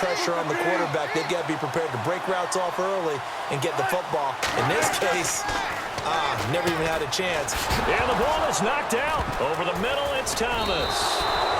pressure on the quarterback, they've got to be prepared to break routes off early and get the football. In this case, never even had a chance. And the ball is knocked out. Over the middle, it's Thomas.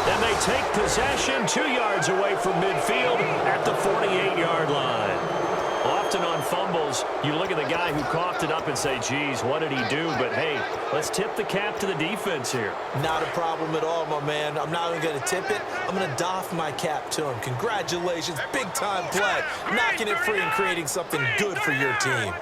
And they take possession 2 yards away from midfield at the 48-yard line. Often on fumbles, you look at the guy who coughed it up and say, geez, what did he do? But, hey, let's tip the cap to the defense here. Not a problem at all, my man. I'm not even going to tip it. I'm going to doff my cap to him. Congratulations. Big-time play. Knocking it free and creating something good for your team.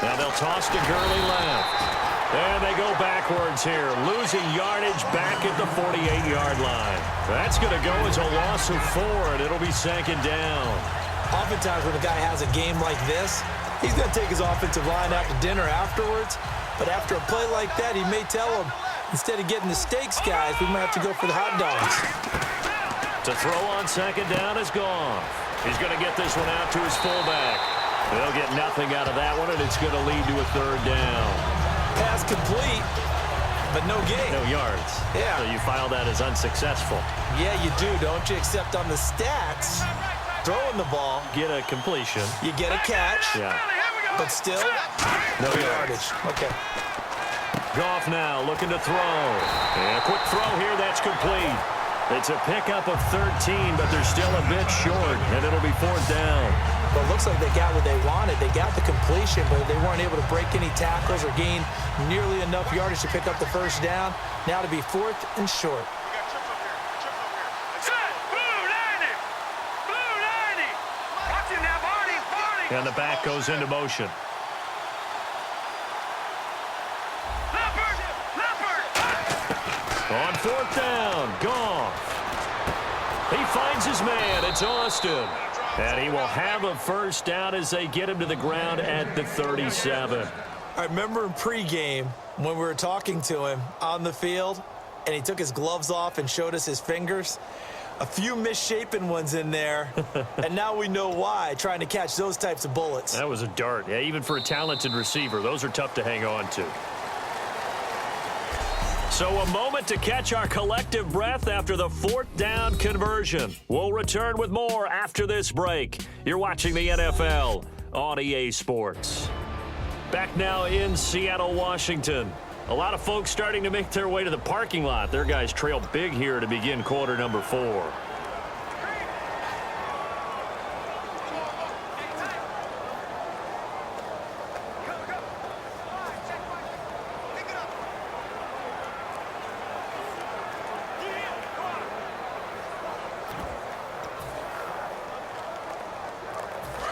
Now they'll toss to Gurley left. And they go backwards here, losing yardage back at the 48-yard line. That's going to go as a loss of 4, and it'll be 2nd down. Oftentimes when a guy has a game like this, he's going to take his offensive line out to dinner afterwards. But after a play like that, he may tell him, instead of getting the steaks, guys, we might have to go for the hot dogs. To throw on 2nd down is Goff. He's going to get this one out to his fullback. They'll get nothing out of that one, and it's going to lead to a 3rd down. Pass complete, but no gain. No yards. Yeah. So you file that as unsuccessful. Yeah, you do, don't you? Except on the stats, throwing the ball. Get a completion. You get a catch. Yeah. But still, no yardage. Okay. Goff now looking to throw. And a quick throw here, that's complete. It's a pickup of 13, but they're still a bit short, and it'll be 4th down. Well, it looks like they got what they wanted. They got the completion, but they weren't able to break any tackles or gain nearly enough yardage to pick up the 1st down. Now to be 4th and short. And the back goes into motion. On 4th down, Goff. He finds his man. It's Austin. And he will have a 1st down as they get him to the ground at the 37. I remember in pregame when we were talking to him on the field, and he took his gloves off and showed us his fingers. A few misshapen ones in there, and now we know why, trying to catch those types of bullets. That was a dart. Yeah, even for a talented receiver, those are tough to hang on to. So a moment to catch our collective breath after the 4th down conversion. We'll return with more after this break. You're watching the NFL on EA Sports. Back now in Seattle, Washington. A lot of folks starting to make their way to the parking lot. Their guys trail big here to begin quarter number 4.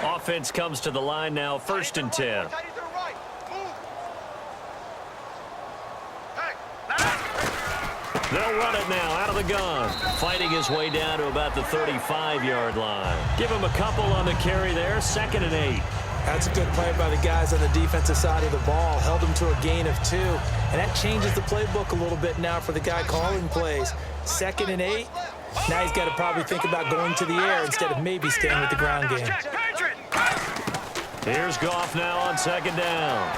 Offense comes to the line now, 1st and 10. They'll run it now out of the gun. Fighting his way down to about the 35-yard line. Give him a couple on the carry there, 2nd and 8. That's a good play by the guys on the defensive side of the ball. Held them to a gain of 2. And that changes the playbook a little bit now for the guy calling plays. 2nd and 8. Now he's got to probably think about going to the air instead of maybe staying with the ground game. Here's Goff now on 2nd down.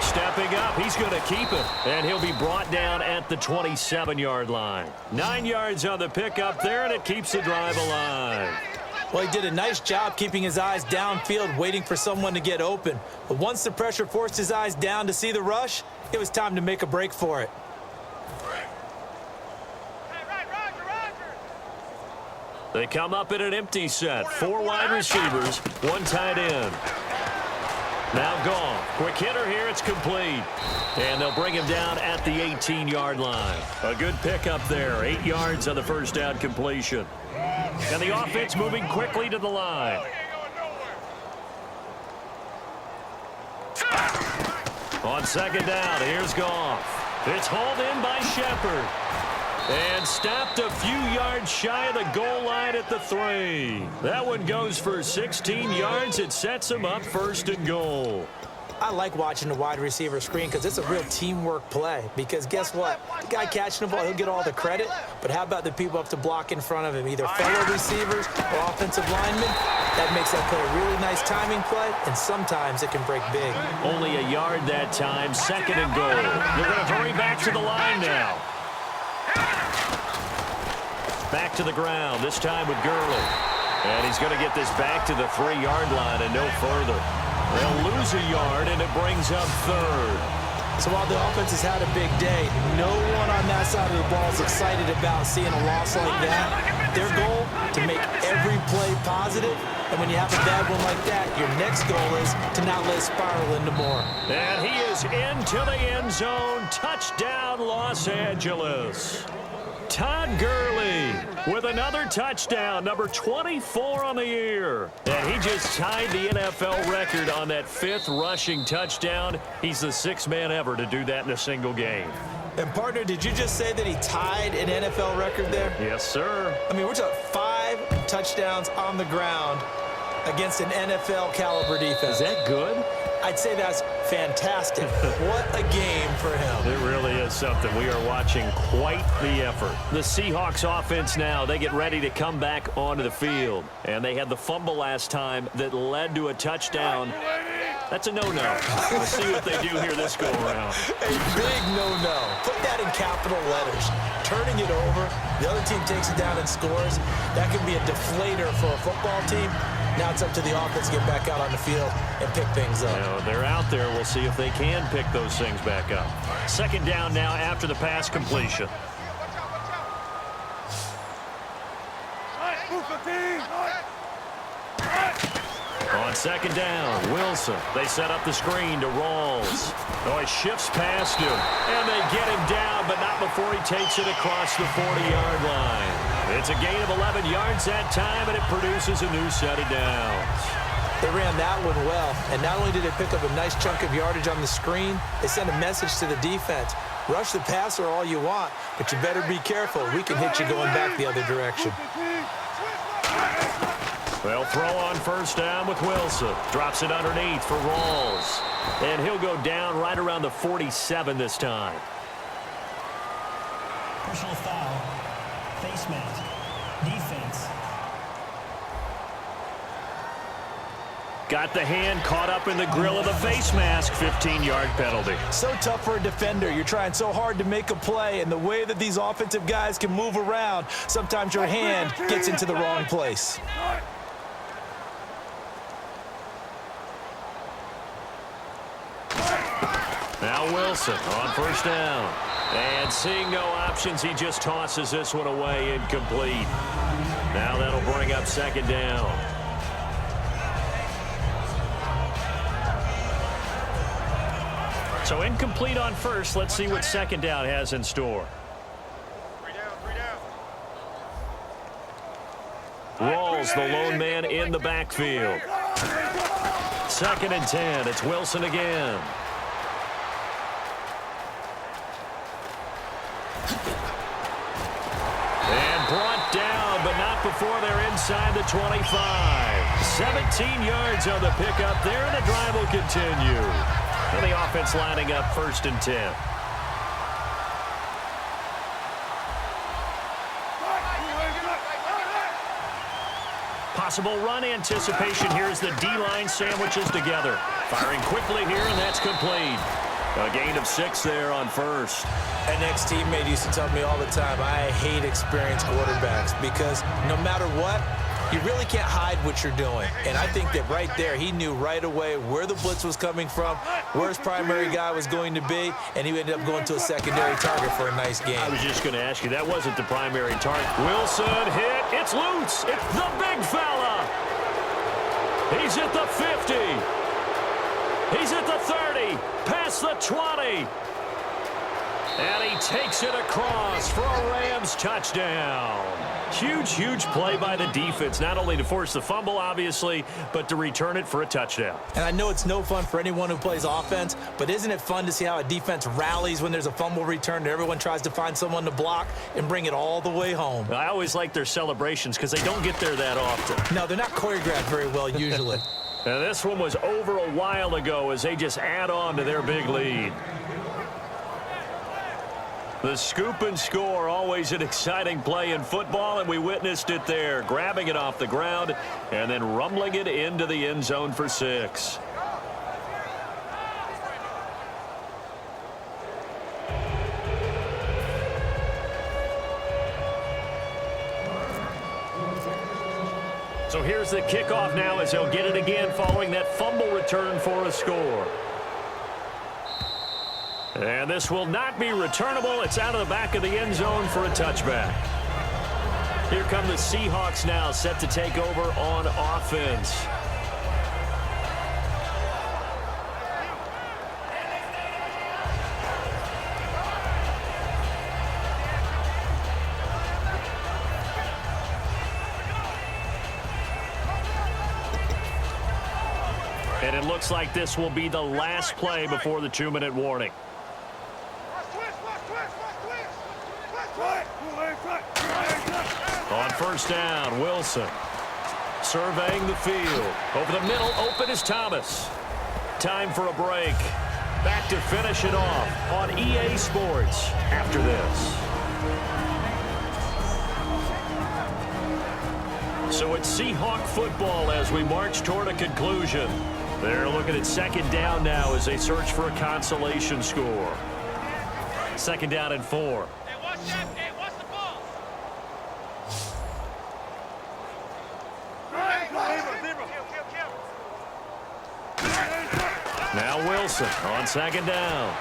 Stepping up, he's going to keep it. And he'll be brought down at the 27-yard line. 9 yards on the pickup there, and it keeps the drive alive. Well, he did a nice job keeping his eyes downfield, waiting for someone to get open. But once the pressure forced his eyes down to see the rush, it was time to make a break for it. They come up in an empty set. 4 wide receivers, 1 tight end. Now Goff. Quick hitter here. It's complete. And they'll bring him down at the 18-yard line. A good pickup there. 8 yards on the 1st down completion. And the offense moving quickly to the line. On 2nd down, here's Goff. It's hauled in by Shepard. And stopped a few yards shy of the goal line at the 3. That one goes for 16 yards. It sets him up 1st and goal. I like watching the wide receiver screen because it's a real teamwork play. Because guess what? The guy catching the ball, he'll get all the credit. But how about the people up to block in front of him, either fellow receivers or offensive linemen? That makes that play a really nice timing play, and sometimes it can break big. Only a yard that time, 2nd and goal. They're going to hurry back to the line now. Back to the ground, this time with Gurley. And he's going to get this back to the 3-yard line and no further. They'll lose a yard, and it brings up third. So while the offense has had a big day, no one on that side of the ball is excited about seeing a loss like that. Their goal, to make every play positive. And when you have a bad one like that, your next goal is to not let it spiral into more. And he is into the end zone. Touchdown, Los Angeles. Todd Gurley with another touchdown, number 24 on the year. And he just tied the NFL record on that 5th rushing touchdown. He's the 6th man ever to do that in a single game. And, partner, did you just say that he tied an NFL record there? Yes, sir. I mean, we're talking 5 touchdowns on the ground against an NFL caliber defense. Is that good? I'd say that's fantastic. What a game for him. It really is something. We are watching quite the effort. The Seahawks offense now, they get ready to come back onto the field. And they had the fumble last time that led to a touchdown. That's a no-no. We'll see what they do here this go-around. A big no-no. Put that in capital letters. Turning it over, the other team takes it down and scores. That can be a deflator for a football team. Now it's up to the offense to get back out on the field and pick things up. You know, they're out there. We'll see if they can pick those things back up. 2nd down now after the pass completion. On 2nd down, Wilson. They set up the screen to Rawls. Oh, he shifts past him. And they get him down, but not before he takes it across the 40-yard line. It's a gain of 11 yards that time, and it produces a new set of downs. They ran that one well, and not only did they pick up a nice chunk of yardage on the screen, they sent a message to the defense. Rush the passer all you want, but you better be careful. We can hit you going back the other direction. They'll throw on 1st down with Wilson. Drops it underneath for Rawls. And he'll go down right around the 47 this time. Personal foul. Face mask. Defense. Got the hand caught up in the grill of the face mask. 15-yard penalty. So tough for a defender. You're trying so hard to make a play, and the way that these offensive guys can move around, sometimes your hand gets into the wrong place. Now Wilson on 1st down. And seeing no options, he just tosses this one away, incomplete. Now that'll bring up 2nd down. So incomplete on 1st. Let's see what 2nd down has in store. 3 down. Rawls, the lone man in the backfield. 2nd and 10. It's Wilson again. And brought down, but not before they're inside the 25. 17 yards on the pickup there, and the drive will continue. And the offense lining up 1st and 10. Possible run anticipation here as the D-line sandwiches together. Firing quickly here, and that's complete. A gain of 6 there on 1st. An ex-teammate used to tell me all the time, I hate experienced quarterbacks because no matter what, you really can't hide what you're doing. And I think that right there, he knew right away where the blitz was coming from, where his primary guy was going to be, and he ended up going to a secondary target for a nice game. I was just going to ask you, that wasn't the primary target. Wilson hit. It's loose. It's the big fella. He's at the 50. He's at the 30. Past the 20. And he takes it across for a Rams touchdown. Huge, huge play by the defense, not only to force the fumble, obviously, but to return it for a touchdown. And I know it's no fun for anyone who plays offense, but isn't it fun to see how a defense rallies when there's a fumble return and everyone tries to find someone to block and bring it all the way home? I always like their celebrations because they don't get there that often. No, they're not choreographed very well usually. And this one was over a while ago as they just add on to their big lead. The scoop and score, always an exciting play in football, and we witnessed it there, grabbing it off the ground and then rumbling it into the end zone for 6. So here's the kickoff now as he'll get it again following that fumble return for a score. And this will not be returnable. It's out of the back of the end zone for a touchback. Here come the Seahawks now, set to take over on offense. And it looks like this will be the last play before the 2-minute warning. On first down, Wilson surveying the field. Over the middle, open is Thomas. Time for a break. Back to finish it off on EA Sports after this. So it's Seahawk football as we march toward a conclusion. They're looking at second down now as they search for a consolation score. Second down and 4. Now Wilson on second down.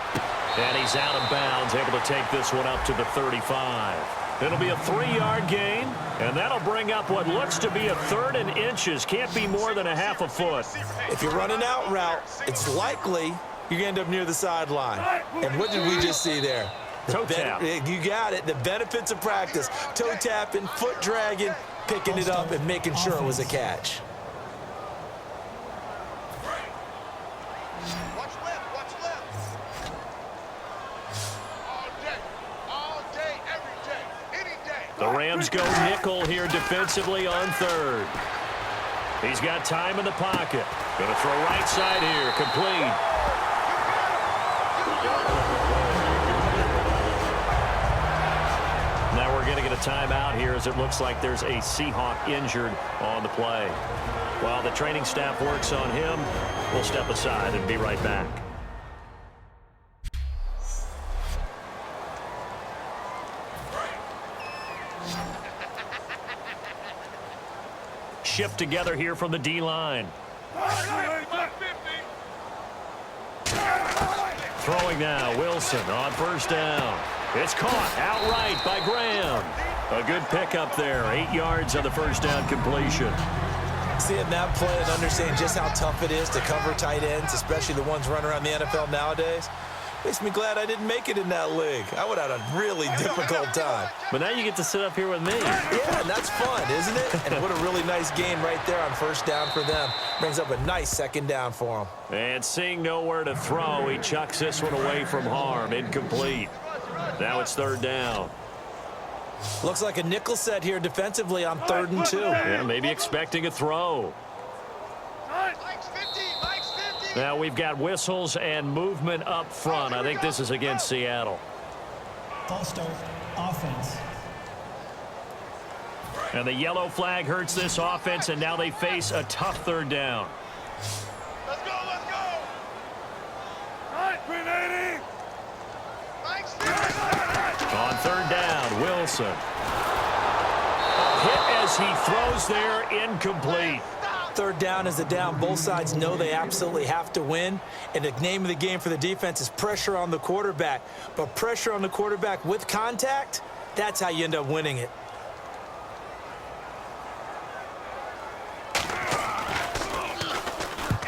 And he's out of bounds, able to take this one up to the 35. It'll be a 3-yard gain, and that'll bring up what looks to be a 3rd and inches. Can't be more than a half a foot. If you're running out route, it's likely you're going to end up near the sideline. And what did we just see there? Toe tap. You got it. The benefits of practice. Toe tapping, foot dragging, picking it up, and making sure it was a catch. The Rams go nickel here defensively on 3rd. He's got time in the pocket. Going to throw right side here. Complete. Now we're going to get a timeout here as it looks like there's a Seahawk injured on the play. While the training staff works on him, we'll step aside and be right back. Shift together here from the D-line. Throwing now, Wilson on first down. It's caught outright by Graham. A good pickup there, 8 yards on the first down completion. Seeing that play and understanding just how tough it is to cover tight ends, especially the ones running around the NFL nowadays, makes me glad I didn't make it in that league. I would have had a really difficult time. But now you get to sit up here with me. Yeah, and that's fun, isn't it? And what a really nice gain right there on first down for them. Brings up a nice second down for them. And seeing nowhere to throw, he chucks this one away from harm. Incomplete. Now it's 3rd down. Looks like a nickel set here defensively on 3rd and 2. Yeah, maybe expecting a throw. Now we've got whistles and movement up front. I think this is against Seattle. False start, offense. And the yellow flag hurts this offense, and now they face a tough 3rd down. Let's go, let's go. All right, 380. On 3rd down, Wilson. Hit as he throws there, incomplete. 3rd down is the down. Both sides know they absolutely have to win. And the name of the game for the defense is pressure on the quarterback. But pressure on the quarterback with contact, that's how you end up winning it.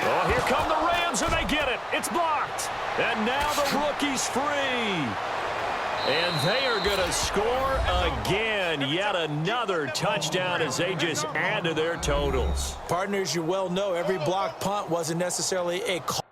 Oh, here come the Rams, and they get it. It's blocked. And now the rookie's free. And they are going to score again. Yet another touchdown as they just add to their totals. Partners, you well know every block punt wasn't necessarily a call.